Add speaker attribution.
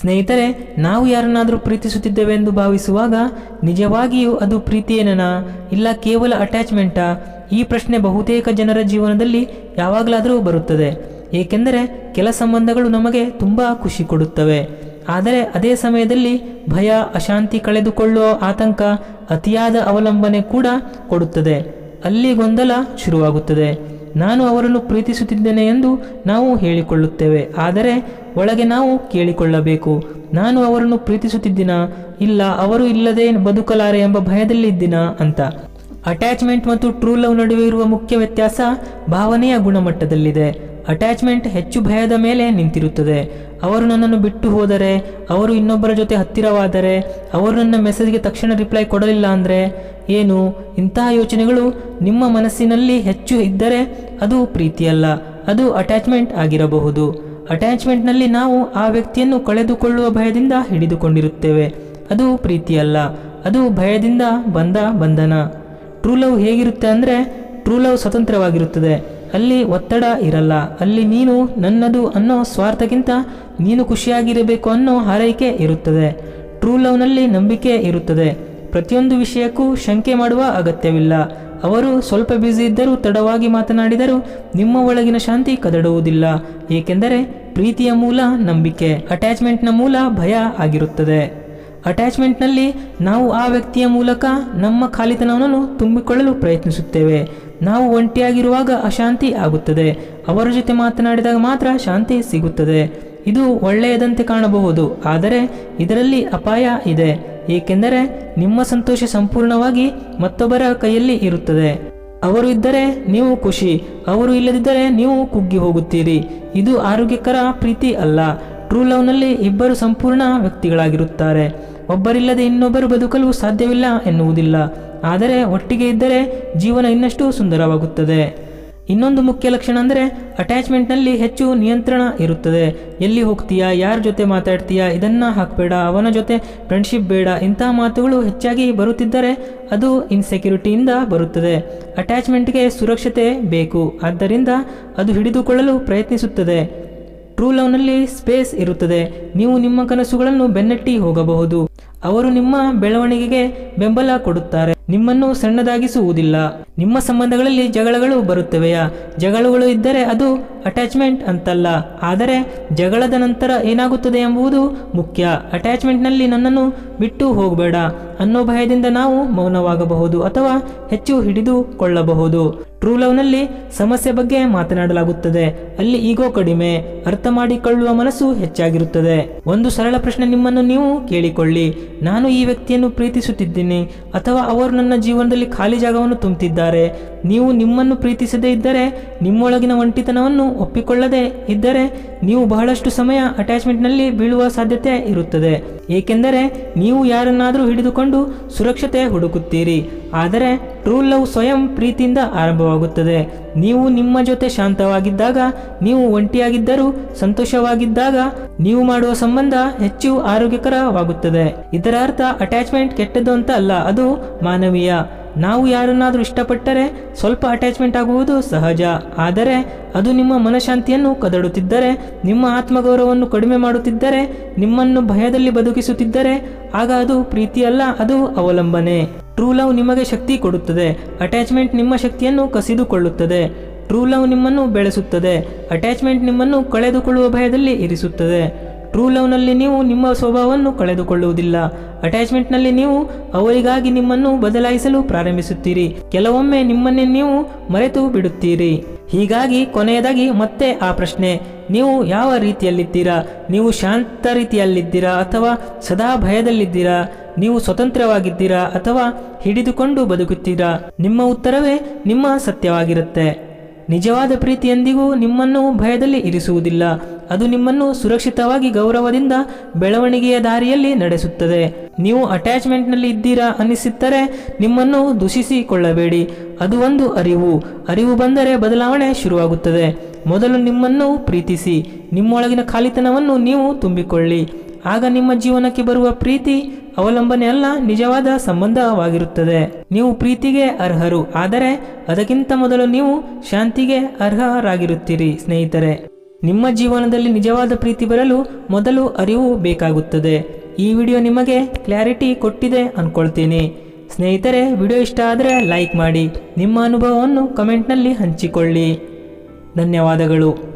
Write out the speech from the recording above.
Speaker 1: ಸ್ನೇಹಿತರೆ, ನಾವು ಯಾರನ್ನಾದರೂ ಪ್ರೀತಿಸುತ್ತಿದ್ದೇವೆ ಎಂದು ಭಾವಿಸುವಾಗ ನಿಜವಾಗಿಯೂ ಅದು ಪ್ರೀತಿಯೇನಾ ಇಲ್ಲ ಕೇವಲ ಅಟ್ಯಾಚ್ಮೆಂಟಾ? ಈ ಪ್ರಶ್ನೆ ಬಹುತೇಕ ಜನರ ಜೀವನದಲ್ಲಿ ಯಾವಾಗಲಾದರೂ ಬರುತ್ತದೆ. ಏಕೆಂದರೆ ಕೆಲ ಸಂಬಂಧಗಳು ನಮಗೆ ತುಂಬ ಖುಷಿ ಕೊಡುತ್ತವೆ, ಆದರೆ ಅದೇ ಸಮಯದಲ್ಲಿ ಭಯ, ಅಶಾಂತಿ, ಕಳೆದುಕೊಳ್ಳುವ ಆತಂಕ, ಅತಿಯಾದ ಅವಲಂಬನೆ ಕೂಡ ಕೊಡುತ್ತದೆ. ಅಲ್ಲಿ ಗೊಂದಲ ಶುರುವಾಗುತ್ತದೆ. ನಾನು ಅವರನ್ನು ಪ್ರೀತಿಸುತ್ತಿದ್ದೇನೆ ಎಂದು ನಾವು ಹೇಳಿಕೊಳ್ಳುತ್ತೇವೆ, ಆದರೆ ಒಳಗೆ ನಾವು ಕೇಳಿಕೊಳ್ಳಬೇಕು, ನಾನು ಅವರನ್ನು ಪ್ರೀತಿಸುತ್ತಿದ್ದೀನಾ, ಇಲ್ಲ ಅವರು ಇಲ್ಲದೆ ಬದುಕಲಾರೆ ಎಂಬ ಭಯದಲ್ಲಿದ್ದೀನಾ ಅಂತ. ಅಟ್ಯಾಚ್ಮೆಂಟ್ ಮತ್ತು ಟ್ರೂ ಲವ್ ನಡುವೆ ಇರುವ ಮುಖ್ಯ ವ್ಯತ್ಯಾಸ ಭಾವನೆಯ ಗುಣಮಟ್ಟದಲ್ಲಿದೆ. ಅಟ್ಯಾಚ್ಮೆಂಟ್ ಹೆಚ್ಚು ಭಯದ ಮೇಲೆ ನಿಂತಿರುತ್ತದೆ. ಅವರು ನನ್ನನ್ನು ಬಿಟ್ಟು ಹೋದರೆ, ಅವರು ಇನ್ನೊಬ್ಬರ ಜೊತೆ ಹತ್ತಿರವಾದರೆ, ಅವರು ನನ್ನ ಮೆಸೇಜ್ಗೆ ತಕ್ಷಣ ರಿಪ್ಲೈ ಕೊಡಲಿಲ್ಲ ಅಂದರೆ ಏನು? ಇಂತಹ ಯೋಚನೆಗಳು ನಿಮ್ಮ ಮನಸ್ಸಿನಲ್ಲಿ ಹೆಚ್ಚು ಇದ್ದರೆ ಅದು ಪ್ರೀತಿಯಲ್ಲ, ಅದು ಅಟ್ಯಾಚ್ಮೆಂಟ್ ಆಗಿರಬಹುದು. ಅಟ್ಯಾಚ್ಮೆಂಟ್ನಲ್ಲಿ ನಾವು ಆ ವ್ಯಕ್ತಿಯನ್ನು ಕಳೆದುಕೊಳ್ಳುವ ಭಯದಿಂದ ಹಿಡಿದುಕೊಂಡಿರುತ್ತೇವೆ. ಅದು ಪ್ರೀತಿಯಲ್ಲ, ಅದು ಭಯದಿಂದ ಬಂದ ಬಂಧನ. ಟ್ರೂ ಲವ್ ಹೇಗಿರುತ್ತೆ ಅಂದರೆ, ಟ್ರೂ ಲವ್ ಸ್ವತಂತ್ರವಾಗಿರುತ್ತದೆ. ಅಲ್ಲಿ ಒತ್ತಡ ಇರಲ್ಲ. ಅಲ್ಲಿ ನೀನು ನನ್ನದು ಅನ್ನೋ ಸ್ವಾರ್ಥಕ್ಕಿಂತ ನೀನು ಖುಷಿಯಾಗಿರಬೇಕು ಅನ್ನೋ ಹಾರೈಕೆ ಇರುತ್ತದೆ. ಟ್ರೂ ಲವ್ನಲ್ಲಿ ನಂಬಿಕೆ ಇರುತ್ತದೆ. ಪ್ರತಿಯೊಂದು ವಿಷಯಕ್ಕೂ ಶಂಕೆ ಮಾಡುವ ಅಗತ್ಯವಿಲ್ಲ. ಅವರು ಸ್ವಲ್ಪ ಬ್ಯುಸಿ ಇದ್ದರೂ, ತಡವಾಗಿ ಮಾತನಾಡಿದರೂ ನಿಮ್ಮ ಒಳಗಿನ ಶಾಂತಿ ಕದಡುವುದಿಲ್ಲ. ಏಕೆಂದರೆ ಪ್ರೀತಿಯ ಮೂಲ ನಂಬಿಕೆ, ಅಟ್ಯಾಚ್ಮೆಂಟ್ನ ಮೂಲ ಭಯ ಆಗಿರುತ್ತದೆ. ಅಟ್ಯಾಚ್ಮೆಂಟ್ನಲ್ಲಿ ನಾವು ಆ ವ್ಯಕ್ತಿಯ ಮೂಲಕ ನಮ್ಮ ಖಾಲಿತನವನ್ನು ತುಂಬಿಕೊಳ್ಳಲು ಪ್ರಯತ್ನಿಸುತ್ತೇವೆ. ನಾವು ಒಂಟಿಯಾಗಿರುವಾಗ ಅಶಾಂತಿ ಆಗುತ್ತದೆ, ಅವರ ಜೊತೆ ಮಾತನಾಡಿದಾಗ ಮಾತ್ರ ಶಾಂತಿ ಸಿಗುತ್ತದೆ. ಇದು ಒಳ್ಳೆಯದಂತೆ ಕಾಣಬಹುದು, ಆದರೆ ಇದರಲ್ಲಿ ಅಪಾಯ ಇದೆ. ಏಕೆಂದರೆ ನಿಮ್ಮ ಸಂತೋಷ ಸಂಪೂರ್ಣವಾಗಿ ಮತ್ತೊಬ್ಬರ ಕೈಯಲ್ಲಿ ಇರುತ್ತದೆ. ಅವರು ಇದ್ದರೆ ನೀವು ಖುಷಿ, ಅವರು ಇಲ್ಲದಿದ್ದರೆ ನೀವು ಕುಗ್ಗಿ ಹೋಗುತ್ತೀರಿ. ಇದು ಆರೋಗ್ಯಕರ ಪ್ರೀತಿ ಅಲ್ಲ. ಟ್ರೂ ಲವ್ನಲ್ಲಿ ಇಬ್ಬರು ಸಂಪೂರ್ಣ ವ್ಯಕ್ತಿಗಳಾಗಿರುತ್ತಾರೆ. ಒಬ್ಬರಿಲ್ಲದೆ ಇನ್ನೊಬ್ಬರು ಬದುಕಲು ಸಾಧ್ಯವಿಲ್ಲ ಎನ್ನುವುದಿಲ್ಲ, ಆದರೆ ಒಟ್ಟಿಗೆ ಇದ್ದರೆ ಜೀವನ ಇನ್ನಷ್ಟು ಸುಂದರವಾಗುತ್ತದೆ. ಇನ್ನೊಂದು ಮುಖ್ಯ ಲಕ್ಷಣ ಅಂದರೆ, ಅಟ್ಯಾಚ್ಮೆಂಟ್ನಲ್ಲಿ ಹೆಚ್ಚು ನಿಯಂತ್ರಣ ಇರುತ್ತದೆ. ಎಲ್ಲಿ ಹೋಗ್ತೀಯಾ, ಯಾರ ಜೊತೆ ಮಾತಾಡ್ತೀಯಾ, ಇದನ್ನು ಹಾಕಬೇಡ, ಅವನ ಜೊತೆ ಫ್ರೆಂಡ್ಶಿಪ್ ಬೇಡ, ಇಂತಹ ಮಾತುಗಳು ಹೆಚ್ಚಾಗಿ ಬರುತ್ತಿದ್ದರೆ ಅದು ಇನ್ಸೆಕ್ಯೂರಿಟಿಯಿಂದ ಬರುತ್ತದೆ. ಅಟ್ಯಾಚ್ಮೆಂಟ್ಗೆ ಸುರಕ್ಷತೆ ಬೇಕು, ಆದ್ದರಿಂದ ಅದು ಹಿಡಿದುಕೊಳ್ಳಲು ಪ್ರಯತ್ನಿಸುತ್ತದೆ. ಟ್ರೂ ಲವ್ನಲ್ಲಿ ಸ್ಪೇಸ್ ಇರುತ್ತದೆ. ನೀವು ನಿಮ್ಮ ಕನಸುಗಳನ್ನು ಬೆನ್ನಟ್ಟಿ ಹೋಗಬಹುದು. ಅವರು ನಿಮ್ಮ ಬೆಳವಣಿಗೆಗೆ ಬೆಂಬಲ ಕೊಡುತ್ತಾರೆ, ನಿಮ್ಮನ್ನು ಸಣ್ಣದಾಗಿಸುವುದಿಲ್ಲ. ನಿಮ್ಮ ಸಂಬಂಧಗಳಲ್ಲಿ ಜಗಳಗಳು ಬರುತ್ತವೆಯಾ? ಜಗಳಗಳು ಇದ್ದರೆ ಅದು ಅಟ್ಯಾಚ್ಮೆಂಟ್ ಅಂತಲ್ಲ, ಆದರೆ ಜಗಳದ ನಂತರ ಏನಾಗುತ್ತದೆ ಎಂಬುದು ಮುಖ್ಯ. ಅಟ್ಯಾಚ್ಮೆಂಟ್ನಲ್ಲಿ ನನ್ನನ್ನು ಬಿಟ್ಟು ಹೋಗಬೇಡ ಅನ್ನೋ ಭಯದಿಂದ ನಾವು ಮೌನವಾಗಬಹುದು ಅಥವಾ ಹೆಚ್ಚು ಹಿಡಿದುಕೊಳ್ಳಬಹುದು. ಟ್ರೂ ಲವ್ನಲ್ಲಿ ಸಮಸ್ಯೆ ಬಗ್ಗೆ ಮಾತನಾಡಲಾಗುತ್ತದೆ. ಅಲ್ಲಿ ಈಗೋ ಕಡಿಮೆ, ಅರ್ಥ ಮಾಡಿಕೊಳ್ಳುವ ಮನಸ್ಸು ಹೆಚ್ಚಾಗಿರುತ್ತದೆ. ಒಂದು ಸರಳ ಪ್ರಶ್ನೆ ನಿಮ್ಮನ್ನು ನೀವು ಕೇಳಿಕೊಳ್ಳಿ: ನಾನು ಈ ವ್ಯಕ್ತಿಯನ್ನು ಪ್ರೀತಿಸುತ್ತಿದ್ದೀನಿ ಅಥವಾ ಅವರು ನನ್ನ ಜೀವನದಲ್ಲಿ ಖಾಲಿ ಜಾಗವನ್ನು ತುಂಬುತ್ತಿದ್ದಾರೆ? ನೀವು ನಿಮ್ಮನ್ನು ಪ್ರೀತಿಸದೇ ಇದ್ದರೆ, ನಿಮ್ಮೊಳಗಿನ ಒಂಟಿತನವನ್ನು ಒಪ್ಪಿಕೊಳ್ಳದೆ ಇದ್ದರೆ, ನೀವು ಬಹಳಷ್ಟು ಸಮಯ ಅಟ್ಯಾಚ್ಮೆಂಟ್ನಲ್ಲಿ ಬೀಳುವ ಸಾಧ್ಯತೆ ಇರುತ್ತದೆ. ಏಕೆಂದರೆ ನೀವು ಯಾರನ್ನಾದರೂ ಹಿಡಿದುಕೊಂಡು ಸುರಕ್ಷತೆ ಹುಡುಕುತ್ತೀರಿ. ಆದರೆ ಟ್ರೂ ಲವ್ ಸ್ವಯಂ ಪ್ರೀತಿಯಿಂದ ಆರಂಭವಾಗುತ್ತದೆ. ನೀವು ನಿಮ್ಮ ಜೊತೆ ಶಾಂತವಾಗಿದ್ದಾಗ, ನೀವು ಒಂಟಿಯಾಗಿದ್ದರೂ ಸಂತೋಷವಾಗಿದ್ದಾಗ, ನೀವು ಮಾಡುವ ಸಂಬಂಧ ಹೆಚ್ಚು ಆರೋಗ್ಯಕರವಾಗುತ್ತದೆ. ಇದರ ಅರ್ಥ ಅಟ್ಯಾಚ್ಮೆಂಟ್ ಕೆಟ್ಟದ್ದು ಅಂತ ಅಲ್ಲ, ಅದು ಮಾನವೀಯ. ನಾವು ಯಾರನ್ನಾದರೂ ಇಷ್ಟಪಟ್ಟರೆ ಸ್ವಲ್ಪ ಅಟ್ಯಾಚ್ಮೆಂಟ್ ಆಗುವುದು ಸಹಜ, ಆದರೆ ಅದು ನಿಮ್ಮ ಮನಃಶಾಂತಿಯನ್ನು ಕದಡುತ್ತಿದ್ದರೆ, ನಿಮ್ಮ ಆತ್ಮಗೌರವವನ್ನು ಕಡಿಮೆ ಮಾಡುತ್ತಿದ್ದರೆ, ನಿಮ್ಮನ್ನು ಭಯದಲ್ಲಿ ಬದುಕಿಸುತ್ತಿದ್ದರೆ, ಆಗ ಅದು ಪ್ರೀತಿಯಲ್ಲ, ಅದು ಅವಲಂಬನೆ. ಟ್ರೂ ಲವ್ ನಿಮಗೆ ಶಕ್ತಿ ಕೊಡುತ್ತದೆ, ಅಟ್ಯಾಚ್ಮೆಂಟ್ ನಿಮ್ಮ ಶಕ್ತಿಯನ್ನು ಕಸಿದುಕೊಳ್ಳುತ್ತದೆ. ಟ್ರೂ ಲವ್ ನಿಮ್ಮನ್ನು ಬೆಳೆಸುತ್ತದೆ, ಅಟ್ಯಾಚ್ಮೆಂಟ್ ನಿಮ್ಮನ್ನು ಕಳೆದುಕೊಳ್ಳುವ ಭಯದಲ್ಲಿ ಇರಿಸುತ್ತದೆ. ಟ್ರೂ ಲವ್ನಲ್ಲಿ ನೀವು ನಿಮ್ಮ ಸ್ವಭಾವವನ್ನು ಕಳೆದುಕೊಳ್ಳುವುದಿಲ್ಲ. ಅಟ್ಯಾಚ್ಮೆಂಟ್ನಲ್ಲಿ ನೀವು ಅವರಿಗಾಗಿ ನಿಮ್ಮನ್ನು ಬದಲಾಯಿಸಲು ಪ್ರಾರಂಭಿಸುತ್ತೀರಿ. ಕೆಲವೊಮ್ಮೆ ನಿಮ್ಮನ್ನೇ ನೀವು ಮರೆತು ಬಿಡುತ್ತೀರಿ. ಹೀಗಾಗಿ ಕೊನೆಯದಾಗಿ ಮತ್ತೆ ಆ ಪ್ರಶ್ನೆ: ನೀವು ಯಾವ ರೀತಿಯಲ್ಲಿದ್ದೀರಾ? ನೀವು ಶಾಂತ ರೀತಿಯಲ್ಲಿದ್ದೀರಾ ಅಥವಾ ಸದಾ ಭಯದಲ್ಲಿದ್ದೀರಾ? ನೀವು ಸ್ವತಂತ್ರವಾಗಿದ್ದೀರಾ ಅಥವಾ ಹಿಡಿದುಕೊಂಡು ಬದುಕುತ್ತೀರಾ? ನಿಮ್ಮ ಉತ್ತರವೇ ನಿಮ್ಮ ಸತ್ಯವಾಗಿರುತ್ತೆ. ನಿಜವಾದ ಪ್ರೀತಿ ಎಂದಿಗೂ ನಿಮ್ಮನ್ನು ಭಯದಲ್ಲಿ ಇರಿಸುವುದಿಲ್ಲ. ಅದು ನಿಮ್ಮನ್ನು ಸುರಕ್ಷಿತವಾಗಿ ಗೌರವದಿಂದ ಬೆಳವಣಿಗೆಯ ದಾರಿಯಲ್ಲಿ ನಡೆಸುತ್ತದೆ. ನೀವು ಅಟ್ಯಾಚ್ಮೆಂಟ್ನಲ್ಲಿ ಇದ್ದೀರಾ ಅನ್ನಿಸುತ್ತಾರೆ, ನಿಮ್ಮನ್ನು ದೂಷಿಸಿಕೊಳ್ಳಬೇಡಿ. ಅದು ಒಂದು ಅರಿವು ಬಂದರೆ ಬದಲಾವಣೆ ಶುರುವಾಗುತ್ತದೆ. ಮೊದಲು ನಿಮ್ಮನ್ನು ಪ್ರೀತಿಸಿ, ನಿಮ್ಮೊಳಗಿನ ಖಾಲಿತನವನ್ನು ನೀವು ತುಂಬಿಕೊಳ್ಳಿ. ಆಗ ನಿಮ್ಮ ಜೀವನಕ್ಕೆ ಬರುವ ಪ್ರೀತಿ ಅವಲಂಬನೆ ಅಲ್ಲ, ನಿಜವಾದ ಸಂಬಂಧವಾಗಿರುತ್ತದೆ. ನೀವು ಪ್ರೀತಿಗೆ ಅರ್ಹರು, ಆದರೆ ಅದಕ್ಕಿಂತ ಮೊದಲು ನೀವು ಶಾಂತಿಗೆ ಅರ್ಹರಾಗಿರುತ್ತೀರಿ ಸ್ನೇಹಿತರೆ. ನಿಮ್ಮ ಜೀವನದಲ್ಲಿ ನಿಜವಾದ ಪ್ರೀತಿ ಬರಲು ಮೊದಲು ಅರಿವು ಬೇಕಾಗುತ್ತದೆ. ಈ ವಿಡಿಯೋ ನಿಮಗೆ ಕ್ಲಾರಿಟಿ ಕೊಟ್ಟಿದೆ ಅಂದ್ಕೊಳ್ತೀನಿ. ಸ್ನೇಹಿತರೆ, ವಿಡಿಯೋ ಇಷ್ಟ ಆದರೆ ಲೈಕ್ ಮಾಡಿ, ನಿಮ್ಮ ಅನುಭವವನ್ನು ಕಮೆಂಟ್ನಲ್ಲಿ ಹಂಚಿಕೊಳ್ಳಿ. ಧನ್ಯವಾದಗಳು.